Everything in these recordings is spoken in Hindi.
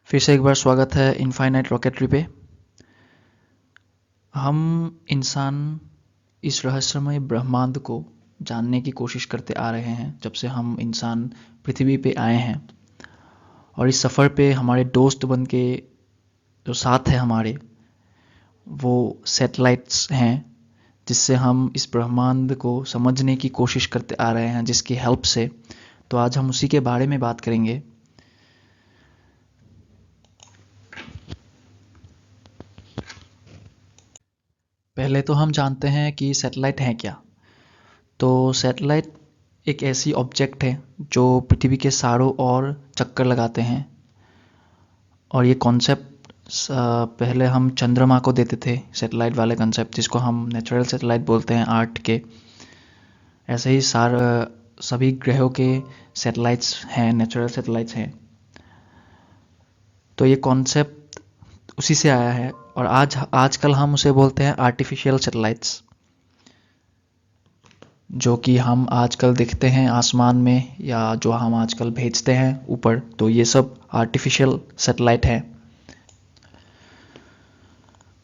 फिर से एक बार स्वागत है इनफाइनाइट रॉकेटरी पे। हम इंसान इस रहस्यमय ब्रह्मांड को जानने की कोशिश करते आ रहे हैं जब से हम इंसान पृथ्वी पे आए हैं। और इस सफ़र पे हमारे दोस्त बन के जो साथ है हमारे, वो सैटेलाइट्स हैं जिससे हम इस ब्रह्मांड को समझने की कोशिश करते आ रहे हैं, जिसकी हेल्प से। तो आज हम उसी के बारे में बात करेंगे। पहले तो हम जानते हैं कि सैटेलाइट हैं क्या। तो सैटेलाइट एक ऐसी ऑब्जेक्ट है जो पृथ्वी के चारों ओर चक्कर लगाते हैं। और ये कॉन्सेप्ट पहले हम चंद्रमा को देते थे, सैटेलाइट वाले कंसेप्ट जिसको हम नेचुरल सैटेलाइट बोलते हैं आर्ट के। ऐसे ही सभी ग्रहों के सैटेलाइट्स हैं, नेचुरल सैटेलाइट्स हैं। तो ये कॉन्सेप्ट उसी से आया है और आजकल हम उसे बोलते हैं आर्टिफिशियल सैटेलाइट्स, जो कि हम आजकल देखते हैं आसमान में या जो हम आजकल भेजते हैं ऊपर। तो ये सब आर्टिफिशियल सैटेलाइट हैं।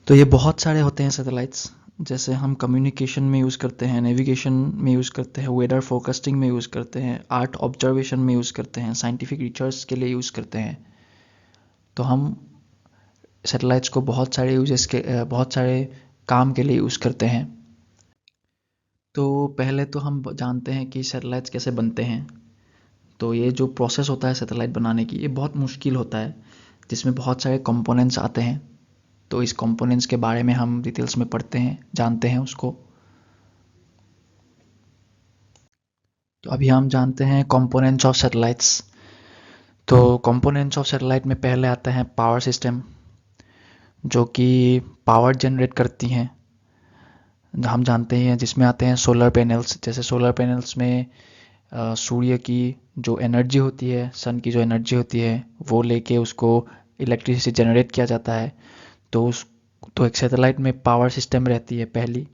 तो ये बहुत सारे होते हैं सैटेलाइट्स, जैसे हम कम्युनिकेशन में यूज़ करते हैं, नेविगेशन में यूज़ करते हैं, वेदर फोरकास्टिंग में यूज़ करते हैं, आर्ट ऑब्जर्वेशन में यूज़ करते हैं, साइंटिफिक रिसर्च के लिए यूज़ करते हैं। तो हम सैटेलाइट्स को बहुत सारे काम के लिए यूज़ करते हैं। तो पहले तो हम जानते हैं कि सैटेलाइट्स कैसे बनते हैं। तो ये जो प्रोसेस होता है सैटेलाइट बनाने की, ये बहुत मुश्किल होता है, जिसमें बहुत सारे कंपोनेंट्स आते हैं। तो इस कंपोनेंट्स के बारे में हम डिटेल्स में पढ़ते हैं, जानते हैं उसको। तो अभी हम जानते हैं कंपोनेंट्स ऑफ सैटेलाइट्स। तो कंपोनेंट्स ऑफ सैटेलाइट में पहले आता है पावर सिस्टम, जो कि पावर जनरेट करती हैं। हम जानते हैं जिसमें आते हैं सोलर पैनल्स। जैसे सोलर पैनल्स में सूर्य की जो एनर्जी होती है, सन की जो एनर्जी होती है, वो लेके उसको इलेक्ट्रिसिटी जनरेट किया जाता है। तो उस तो एक सैटेलाइट में पावर सिस्टम रहती है पहली।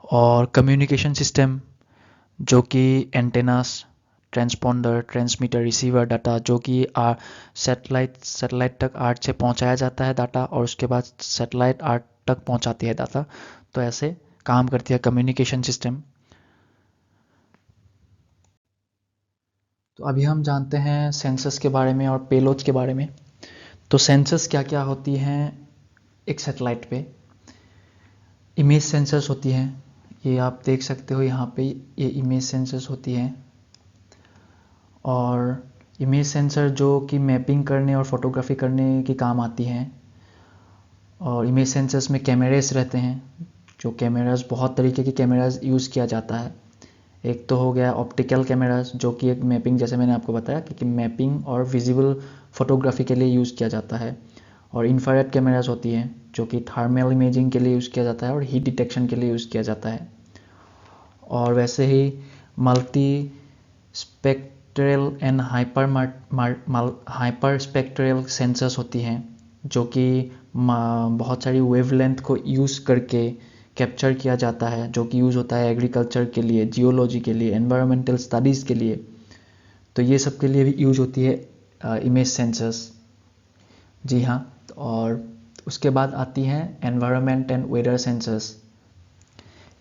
और कम्युनिकेशन सिस्टम, जो कि antennas, transponder, transmitter, receiver, data, जो कि सैटेलाइट तक आर्ट से पहुंचाया जाता है डाटा, और उसके बाद सैटेलाइट आर्ट तक पहुंचाती है डाटा। तो ऐसे काम करती है कम्युनिकेशन सिस्टम। तो अभी हम जानते हैं सेंसस के बारे में और पेलोड्स के बारे में। तो सेंसस क्या क्या होती हैं एक सैटेलाइट पे। इमेज सेंसर्स होती हैं, ये आप देख सकते हो यहाँ पे, ये इमेज सेंसर्स होती हैं। और इमेज सेंसर जो कि मैपिंग करने और फोटोग्राफी करने के काम आती हैं। और इमेज सेंसर्स में कैमरेस रहते हैं, जो कैमरास बहुत तरीके के कैमरास यूज़ किया जाता है। एक तो हो गया ऑप्टिकल कैमरास, जो कि एक मैपिंग, जैसे मैंने आपको बताया कि मैपिंग और विजिबल फोटोग्राफी के लिए यूज़ किया जाता है। और इंफ्रारेड कैमरास होती हैं, जो कि थर्मल इमेजिंग के लिए यूज़ किया जाता है और हीट डिटेक्शन के लिए यूज़ किया जाता है। और वैसे ही multispectral and hyperspectral sensors होती हैं, जो कि बहुत सारी वेवलेंथ को यूज़ करके कैप्चर किया जाता है, जो कि यूज़ होता है एग्रीकल्चर के लिए, जियोलॉजी के लिए, एनवायरमेंटल स्टडीज़ के लिए। तो ये सब के लिए भी यूज़ होती है इमेज सेंसर्स। जी हाँ। और उसके बाद आती हैं environment and weather sensors.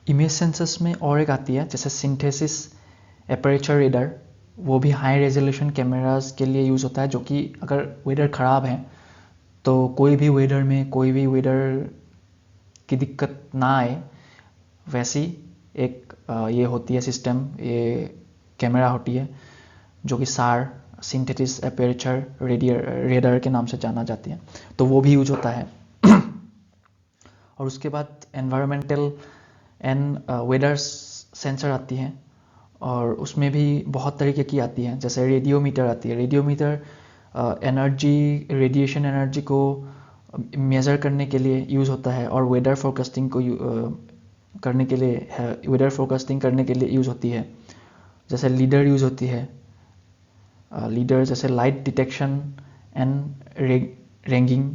Image sensors में और एक आती है जैसे सिंथेसिस एपरेचर रेडर। वो भी हाई रेजोल्यूशन कैमरास के लिए यूज़ होता है, जो कि अगर वेदर ख़राब है तो कोई भी वेदर की दिक्कत ना आए, वैसी एक ये होती है सिस्टम, ये कैमरा होती है, जो कि सार सिंथेसिस एपरेचर रेडर के नाम से जाना जाती है। तो वो भी यूज होता है। और उसके बाद एनवायरमेंटल एंड वेदर सेंसर आती हैं, और उसमें भी बहुत तरीके की आती हैं। जैसे रेडियोमीटर आती है। रेडियोमीटर एनर्जी, रेडिएशन एनर्जी को मेज़र करने के लिए यूज़ होता है, और वेदर फोरकास्टिंग को करने के लिए वेदर फोरकास्टिंग करने के लिए यूज़ होती है। जैसे लीडर यूज़ होती है। लीडर जैसे लाइट डिटेक्शन एंड रेंगिंग,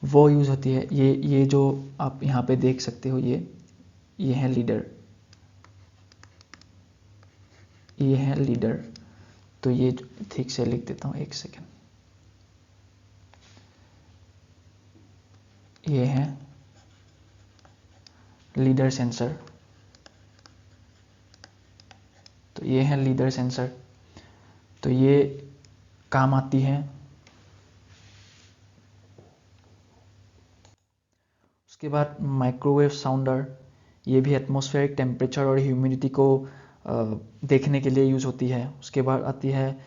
वो यूज़ होती है। ये जो आप यहाँ पे देख सकते हो, ये है लीडर, ये है लीडर। तो ये ठीक से लिख देता हूँ, एक सेकेंड। ये है लीडर सेंसर। तो ये है लीडर सेंसर, तो ये काम आती है। उसके बाद माइक्रोवेव साउंडर, ये भी एटमॉस्फेरिक टेम्परेचर और ह्यूमिडिटी को देखने के लिए यूज़ होती है। उसके बाद आती है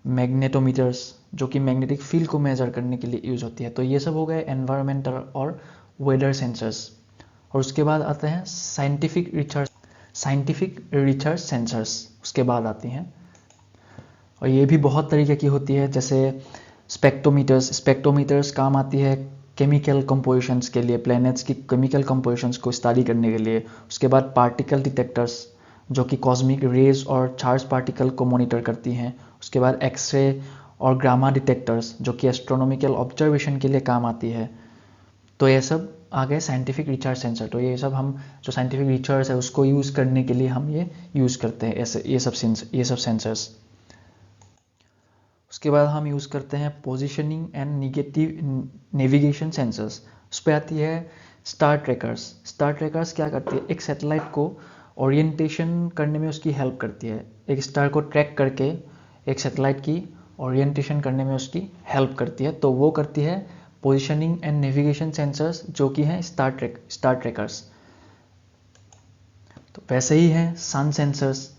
मैग्नेटोमीटर्स, जो कि मैग्नेटिक फील्ड को मेजर करने के लिए यूज़ होती है। तो ये सब हो गए एनवायरमेंटल और वेदर सेंसर्स। और उसके बाद आते हैं साइंटिफिक रिसर्च सेंसर्स, उसके बाद आती हैं। और ये भी बहुत तरीके की होती है, जैसे स्पेक्ट्रोमीटर्स काम आती है केमिकल कंपोजिशंस के लिए, प्लैनेट्स की केमिकल कंपोजिशंस को स्टडी करने के लिए। उसके बाद पार्टिकल डिटेक्टर्स, जो कि कॉस्मिक रेज और चार्ज पार्टिकल को मॉनिटर करती हैं। उसके बाद एक्सरे और गामा डिटेक्टर्स, जो कि एस्ट्रोनॉमिकल ऑब्जर्वेशन के लिए काम आती है। तो ये सब आ गए साइंटिफिक रिसर्च सेंसर। तो ये सब हम जो साइंटिफिक रिसर्च है उसको यूज़ करने के लिए हम ये यूज़ करते हैं, ऐसे ये सब सेंसर्स। उसके बाद हम यूज़ करते हैं पोजीशनिंग एंड नेविगेशन सेंसर्स। उस पर आती है स्टार ट्रैकर्स। स्टार ट्रैकर्स क्या करती है, एक सैटेलाइट को ओरिएंटेशन करने में उसकी हेल्प करती है। एक स्टार को ट्रैक करके एक सैटेलाइट की ओरिएंटेशन करने में उसकी हेल्प करती है। तो वो करती है पोजीशनिंग एंड नेविगेशन सेंसर्स, जो कि हैं स्टार ट्रैकर्स। तो वैसे ही हैं सन सेंसर्स,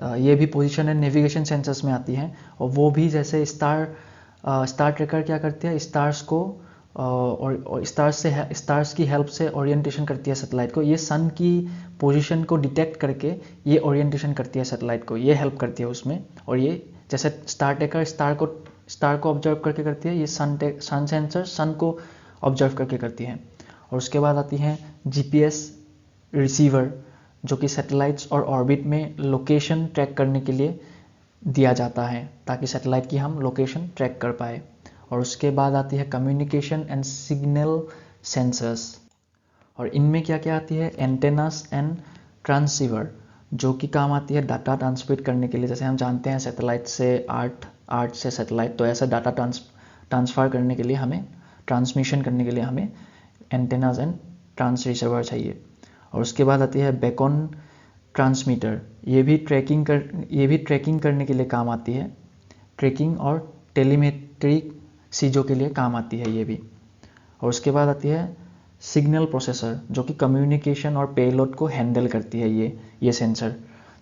ये भी पोजीशन एंड नेविगेशन सेंसर्स में आती हैं। और वो भी जैसे स्टार ट्रैकर क्या करती है, स्टार्स को और स्टार्स की हेल्प से ओरिएंटेशन करती है सैटेलाइट को। ये सन की पोजीशन को डिटेक्ट करके ये ओरिएंटेशन करती है सैटेलाइट को, ये हेल्प करती है उसमें। और ये जैसे स्टार ट्रैकर स्टार को ऑब्जर्व करके करती है, ये सन सेंसर सन को ऑब्जर्व करके करती है। और उसके बाद आती हैं जीपीएस रिसीवर, जो कि सैटेलाइट्स और ऑर्बिट में लोकेशन ट्रैक करने के लिए दिया जाता है, ताकि सैटेलाइट की हम लोकेशन ट्रैक कर पाए। और उसके बाद आती है कम्युनिकेशन एंड सिग्नल सेंसर्स। और इनमें क्या क्या आती है, एंटेनास एंड ट्रांसीवर, जो कि काम आती है डाटा ट्रांसमिट करने के लिए। जैसे हम जानते हैं सैटेलाइट से आर्ट से सैटेलाइट, तो ऐसा डाटा ट्रांसफ़र करने के लिए हमें, ट्रांसमिशन करने के लिए हमें एंटेनास एंड ट्रांसरिसीवर चाहिए। और उसके बाद आती है बेकन ट्रांसमीटर, ये भी ट्रैकिंग करने के लिए काम आती है। ट्रैकिंग और टेलीमेट्री चीज़ों के लिए काम आती है ये भी। और उसके बाद आती है सिग्नल प्रोसेसर, जो कि कम्युनिकेशन और पेलोड को हैंडल करती है ये सेंसर।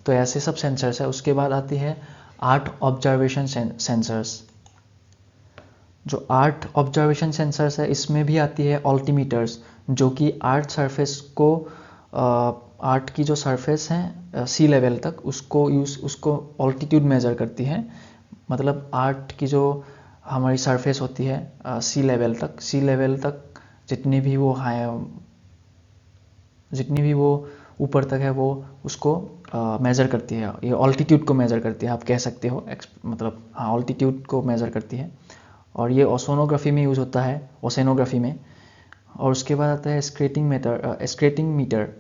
तो ऐसे सब सेंसर्स है। उसके बाद आती है आर्ट ऑब्जर्वेशन सेंसर्स। जो आर्ट ऑब्जर्वेशन सेंसर्स है, इसमें भी आती है ऑल्टीमीटर्स, जो कि आर्ट सरफेस को आर्ट की जो सरफेस है सी लेवल तक, उसको ऑल्टीट्यूड मेज़र करती है। मतलब आर्ट की जो हमारी सरफेस होती है सी लेवल तक जितनी भी वो ऊपर तक है, वो उसको मेज़र करती है। ये ऑल्टीट्यूड को मेज़र करती है, आप कह सकते हो, मतलब हाँ, ऑल्टीट्यूड को मेज़र करती है। और ये ओशनोग्राफी में यूज़ होता है, ओशनोग्राफी में। और उसके बाद आता है स्केटिंग मीटर।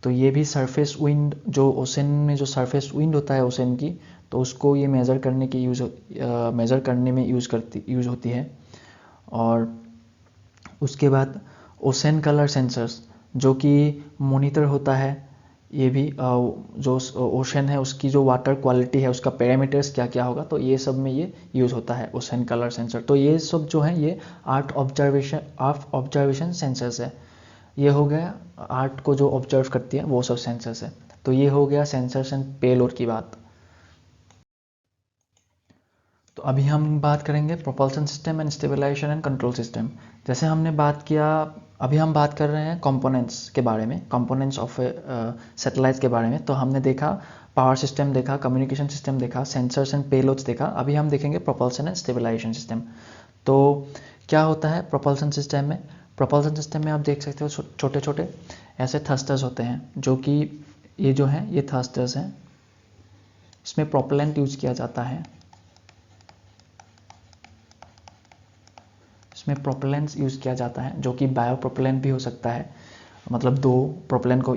तो ये भी सरफेस विंड, जो ओशन में जो सरफेस विंड होता है ओशन की, तो उसको ये मेज़र करने में यूज़ होती है। और उसके बाद ओशन कलर सेंसर्स, जो कि मॉनिटर होता है। ये भी जो ओशन है उसकी जो वाटर क्वालिटी है, उसका पैरामीटर्स क्या क्या होगा, तो ये सब में ये यूज़ होता है ओशन कलर सेंसर। तो ये सब जो है ये आर्ट ऑब्जर्वेशन सेंसर्स है। ये हो गया आर्ट को जो ऑब्जर्व करती है वो सब सेंसर्स है। तो ये हो गया सेंसर्स एंड पेलोड की बात। तो अभी हम बात करेंगे propulsion system and stabilization and control system. जैसे हमने बात किया, अभी हम बात कर रहे हैं कंपोनेंट्स के बारे में, कंपोनेंट्स ऑफ सैटेलाइट्स के बारे में। तो हमने देखा पावर सिस्टम, देखा कम्युनिकेशन सिस्टम, देखा सेंसर्स एंड पेलोड्स देखा। अभी हम देखेंगे प्रोपल्शन एंड स्टेबलाइजेशन सिस्टम। तो क्या होता है प्रोपल्शन सिस्टम में? प्रोपल्शन सिस्टम में आप देख सकते हो छोटे छोटे ऐसे थर्स्टर्स होते हैं, जो कि ये जो हैं ये थर्स्टर्स हैं। इसमें प्रोपेलेंट यूज किया जाता है, इसमें प्रोपेलेंट्स यूज़ किया जाता है, जो कि बायो प्रोपेलेंट भी हो सकता है। मतलब दो प्रोपेलेंट को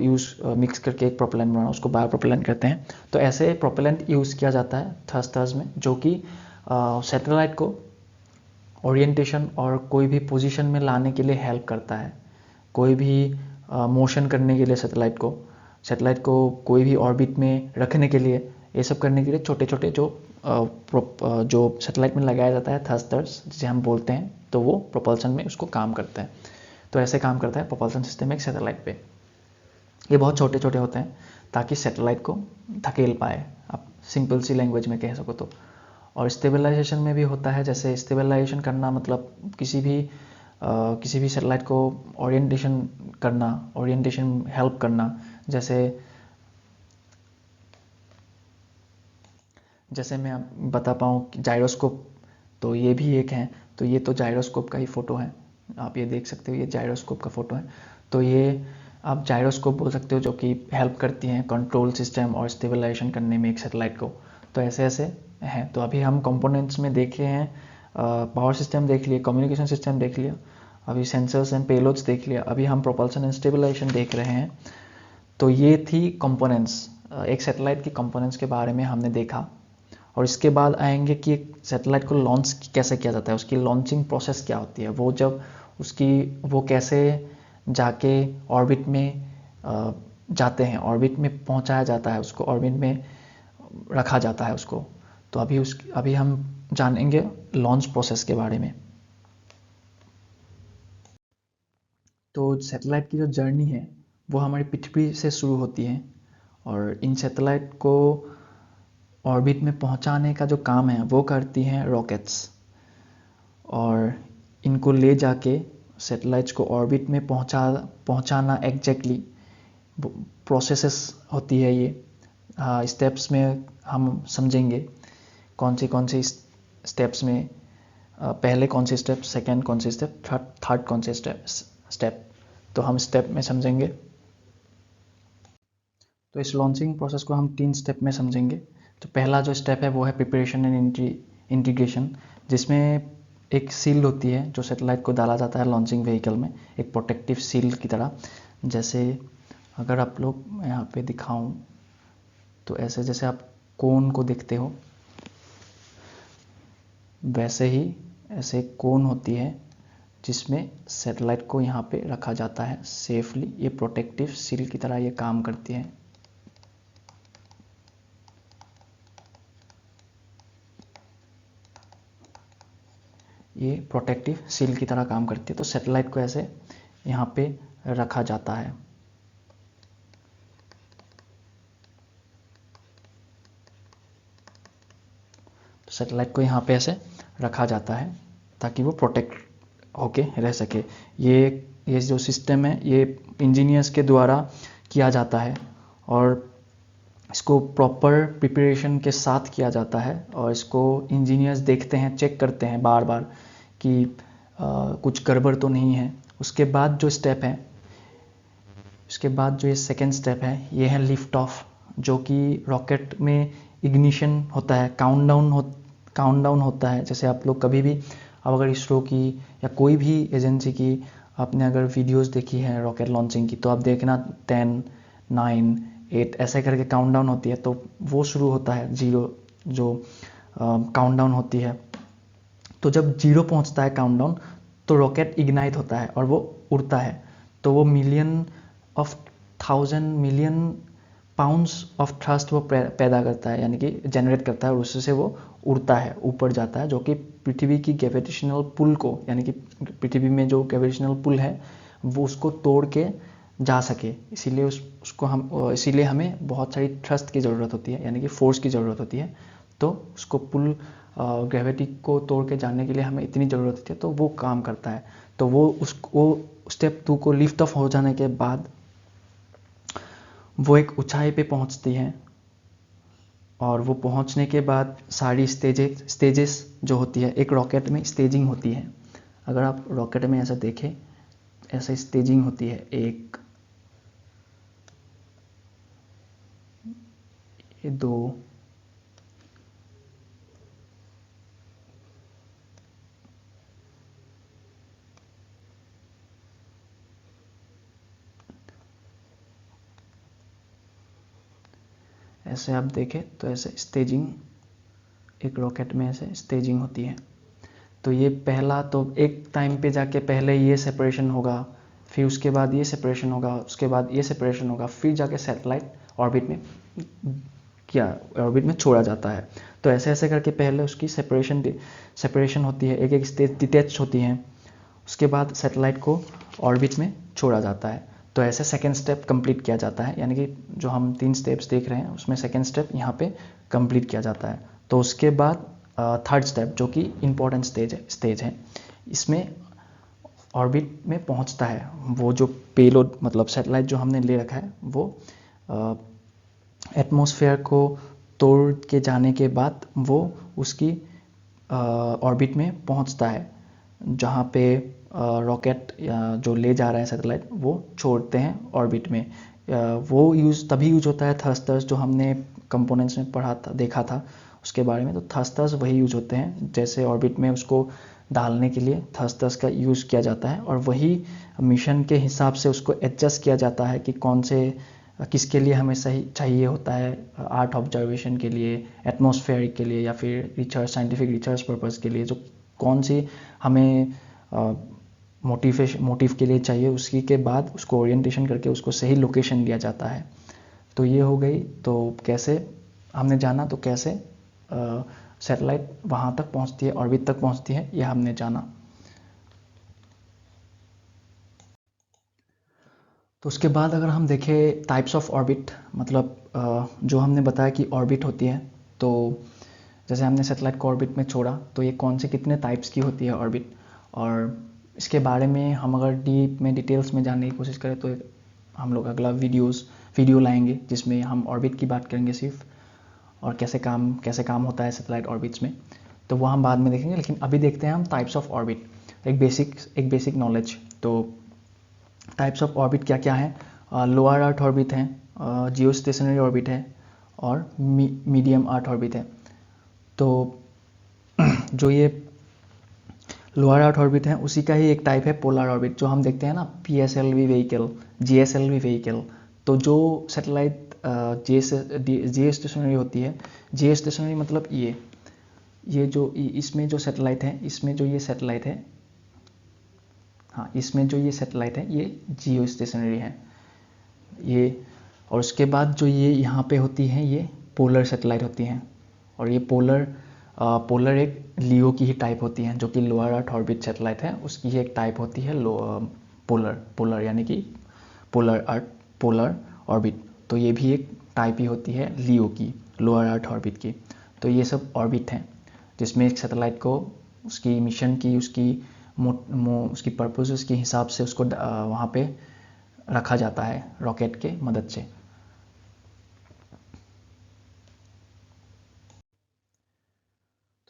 मिक्स करके एक प्रोपेलेंट बनाना, उसको बायो प्रोपेलेंट कहते हैं। तो ऐसे प्रोपेलेंट यूज़ किया जाता है थर्स्टर्स में, जो कि सैटेलाइट को ओरिएंटेशन और कोई भी पोजीशन में लाने के लिए हेल्प करता है। कोई भी मोशन करने के लिए सैटेलाइट को कोई भी ऑर्बिट में रखने के लिए, ये सब करने के लिए छोटे छोटे जो सैटेलाइट में लगाया जाता है थ्रस्टर्स जिसे हम बोलते हैं, तो वो प्रोपल्सन में उसको काम करता है। तो ऐसे काम करता है प्रोपल्सन सिस्टम एक सैटेलाइट पे। ये बहुत छोटे छोटे होते हैं ताकि सैटेलाइट को धकेल पाए, आप सिंपल सी लैंग्वेज में कह सको तो। और स्टेबलाइजेशन में भी होता है, जैसे स्टेबलाइजेशन करना मतलब किसी भी सैटेलाइट को ओरिएंटेशन हेल्प करना। जैसे मैं आप बता पाऊँ कि जाइरोस्कोप, तो ये भी एक है। तो ये तो जाइरोस्कोप का ही फ़ोटो है, आप ये देख सकते हो, ये जाइरोस्कोप का फ़ोटो है। तो ये आप जाइरोस्कोप बोल सकते हो, जो कि हेल्प करती हैं कंट्रोल सिस्टम और स्टेबलाइजेशन करने में एक सैटेलाइट को। तो ऐसे ऐसे हैं। तो अभी हम कंपोनेंट्स में देखे हैं, पावर सिस्टम देख लिया, कम्युनिकेशन सिस्टम देख लिया, अभी सेंसर्स एंड पेलोड्स देख लिया, अभी हम प्रोपल्सन एंड स्टेबलाइजेशन देख रहे हैं। तो ये थी कंपोनेंट्स, एक सैटेलाइट की कंपोनेंट्स के बारे में हमने देखा। और इसके बाद आएंगे कि एक सैटेलाइट को लॉन्च कैसे किया जाता है, उसकी लॉन्चिंग प्रोसेस क्या होती है, वो कैसे जाके ऑर्बिट में जाते हैं, ऑर्बिट में पहुंचाया जाता है, उसको ऑर्बिट में रखा जाता है उसको। तो अभी हम जानेंगे लॉन्च प्रोसेस के बारे में। तो सैटेलाइट की जो जर्नी है वो हमारी पृथ्वी से शुरू होती है, और इन सैटेलाइट को ऑर्बिट में पहुंचाने का जो काम है वो करती हैं रॉकेट्स। और इनको ले जाके सैटेलाइट्स को ऑर्बिट में पहुंचाना एग्जैक्टली प्रोसेसेस होती है ये। स्टेप्स में हम समझेंगे कौन सी स्टेप्स में, पहले कौन सी स्टेप, सेकंड कौन सी स्टेप, थर्ड कौन सी स्टेप। तो हम स्टेप में समझेंगे। तो इस लॉन्चिंग प्रोसेस को हम 3 स्टेप में समझेंगे। तो पहला जो स्टेप है वो है प्रिपरेशन एंड इंटीग्रेशन, जिसमें एक सील होती है जो सैटेलाइट को डाला जाता है लॉन्चिंग व्हीकल में, एक प्रोटेक्टिव सील की तरह। जैसे अगर आप लोग यहाँ पे दिखाऊं, तो ऐसे जैसे आप कोन को देखते हो, वैसे ही ऐसे कोन होती है जिसमें सैटेलाइट को यहाँ पे रखा जाता है सेफली। ये प्रोटेक्टिव सील की तरह ये काम करती है। ये प्रोटेक्टिव सील की तरह काम करती है। तो सैटेलाइट को ऐसे यहाँ पे रखा जाता है। तो सैटेलाइट को यहाँ पे ऐसे रखा जाता है ताकि वो प्रोटेक्ट होके रह सके। ये जो सिस्टम है ये इंजीनियर्स के द्वारा किया जाता है, और इसको प्रॉपर प्रिपरेशन के साथ किया जाता है। और इसको इंजीनियर्स देखते हैं, चेक करते हैं बार बार कि कुछ गड़बड़ तो नहीं है। उसके बाद जो ये सेकेंड स्टेप है, ये है लिफ्ट ऑफ, जो कि रॉकेट में इग्निशन होता है, काउंटडाउन होता है। जैसे आप लोग कभी भी, अब अगर इसरो की या कोई भी एजेंसी की आपने अगर वीडियोस देखी है रॉकेट लॉन्चिंग की, तो आप देखना 10, 9, 8 ऐसे करके काउंटडाउन होती है। तो वो शुरू होता है 0, जो काउंटडाउन होती है। तो जब 0 पहुंचता है काउंटडाउन, तो रॉकेट इग्नाइट होता है और वो उड़ता है। तो वो मिलियन पाउंड्स ऑफ थ्रस्ट वो पैदा करता है, यानी कि जनरेट करता है, और उससे वो उड़ता है, ऊपर जाता है, जो कि पृथ्वी की ग्रेविटेशनल पुल को, यानी कि पृथ्वी में जो ग्रेविटेशनल पुल है वो उसको तोड़ के जा सके। इसीलिए हमें बहुत सारी थ्रस्ट की ज़रूरत होती है, यानी कि फोर्स की ज़रूरत होती है। तो उसको पुल, ग्रेविटी को तोड़ के जाने के लिए हमें इतनी ज़रूरत होती है, तो वो काम करता है। तो वो स्टेप 2 को लिफ्ट ऑफ हो जाने के बाद वो एक ऊंचाई पे पहुंचती है, और वो पहुंचने के बाद सारी स्टेजेस जो होती है, एक रॉकेट में स्टेजिंग होती है। अगर आप रॉकेट में ऐसा देखें, ऐसा स्टेजिंग होती है, एक, ये 2, ऐसे आप देखें तो ऐसे स्टेजिंग, एक रॉकेट में ऐसे स्टेजिंग होती है। तो ये पहला तो एक टाइम पे जाके पहले ये सेपरेशन होगा, फिर उसके बाद ये सेपरेशन होगा, उसके बाद ये सेपरेशन होगा, फिर जाके सैटेलाइट ऑर्बिट में ऑर्बिट में छोड़ा जाता है। तो ऐसे ऐसे करके पहले उसकी सेपरेशन होती है, एक एक स्टेज डिटैच होती हैं, उसके बाद सैटेलाइट को ऑर्बिट में छोड़ा जाता है। तो ऐसे सेकेंड स्टेप कंप्लीट किया जाता है, यानी कि जो हम 3 स्टेप्स देख रहे हैं उसमें सेकेंड स्टेप यहाँ पे कंप्लीट किया जाता है। तो उसके बाद थर्ड स्टेप जो कि इम्पोर्टेंट स्टेज है, इसमें ऑर्बिट में पहुंचता है वो जो पेलोड, मतलब सैटेलाइट जो हमने ले रखा है वो एटमॉस्फेयर को तोड़ के जाने के बाद वो उसकी ऑर्बिट में पहुंचता है, जहाँ पे रॉकेट जो ले जा रहा है सैटेलाइट वो छोड़ते हैं ऑर्बिट में। वो तभी यूज होता है थर्स्टर्स, जो हमने कंपोनेंट्स में पढ़ा था, देखा था उसके बारे में। तो थर्स्टर्स वही यूज होते हैं, जैसे ऑर्बिट में उसको डालने के लिए थर्स्टर्स का यूज़ किया जाता है, और वही मिशन के हिसाब से उसको एडजस्ट किया जाता है कि कौन से किसके लिए हमें सही चाहिए होता है, आर्थ ऑब्जर्वेशन के लिए, एटमॉस्फेयर के लिए, या फिर रिसर्च, साइंटिफिक रिसर्च पर्पज़ के लिए, जो कौन सी हमें मोटिव के लिए चाहिए, उसी के बाद उसको ओरिएंटेशन करके उसको सही लोकेशन दिया जाता है। तो ये हो गई। तो कैसे हमने जाना, तो कैसे सैटेलाइट वहाँ तक पहुँचती है, ऑर्बिट तक पहुँचती है, यह हमने जाना। तो उसके बाद अगर हम देखें टाइप्स ऑफ ऑर्बिट, मतलब जो हमने बताया कि ऑर्बिट होती है, तो जैसे हमने सैटेलाइट को ऑर्बिट में छोड़ा, तो ये कौन से कितने टाइप्स की होती है ऑर्बिट, और इसके बारे में हम अगर डीप में डिटेल्स में जानने की कोशिश करें तो हम लोग अगला वीडियो लाएंगे जिसमें हम ऑर्बिट की बात करेंगे सिर्फ, और कैसे काम होता है सैटेलाइट ऑर्बिट्स में, तो वो हम बाद में देखेंगे। लेकिन अभी देखते हैं हम टाइप्स ऑफ ऑर्बिट, एक बेसिक नॉलेज। तो टाइप्स ऑफ ऑर्बिट क्या क्या है? लोअर अर्थ ऑर्बिट है, जियो स्टेशनरी ऑर्बिट है, और मीडियम अर्थ ऑर्बिट है। तो जो ये लोअर अर्थ ऑर्बिट है उसी का ही एक टाइप है पोलर ऑर्बिट, जो हम देखते हैं ना, PSLV व्हीकल, GSLV व्हीकल। तो जो सैटेलाइट जियो स्टेशनरी होती है, जियो स्टेशनरी मतलब ये जो इसमें जो सैटेलाइट है, इसमें जो ये सैटेलाइट है, हाँ, इसमें जो ये सैटेलाइट है ये जियो स्टेशनरी है ये। और उसके बाद जो ये यहाँ पे होती हैं ये पोलर सैटेलाइट होती हैं, और ये पोलर एक लियो की ही टाइप होती हैं, जो कि लोअर अर्थ ऑर्बिट सैटेलाइट है उसकी ही एक टाइप होती है पोलर यानी कि पोलर ऑर्बिट। तो ये भी एक टाइप ही होती है लियो की, लोअर अर्थ ऑर्बिट की। तो ये सब ऑर्बिट हैं जिसमें एक सैटेलाइट को उसकी मिशन की, उसकी पर्पसेस के हिसाब से उसको वहाँ पे रखा जाता है रॉकेट के मदद से।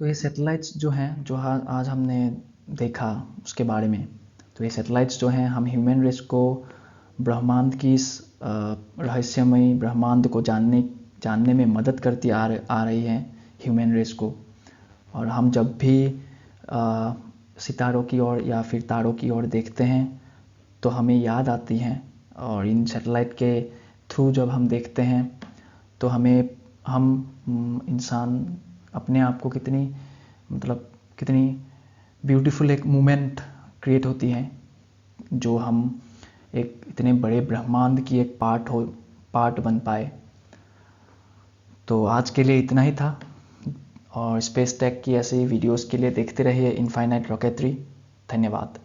तो ये सैटेलाइट्स जो हैं, जो आज हमने देखा उसके बारे में, तो ये सैटेलाइट्स जो हैं, हम ह्यूमन रेस को ब्रह्मांड की इस रहस्यमयी ब्रह्मांड को जानने में मदद करती आ रही हैं ह्यूमन रेस को। और हम जब भी सितारों की ओर या फिर तारों की ओर देखते हैं तो हमें याद आती हैं, और इन सैटेलाइट के थ्रू जब हम देखते हैं तो हम इंसान अपने आप को कितनी ब्यूटीफुल एक मोमेंट क्रिएट होती है, जो हम एक इतने बड़े ब्रह्मांड की एक पार्ट बन पाए। तो आज के लिए इतना ही था, और स्पेस टेक की ऐसी वीडियोस के लिए देखते रहिए इनफाइनाइट रॉकेटरी। धन्यवाद।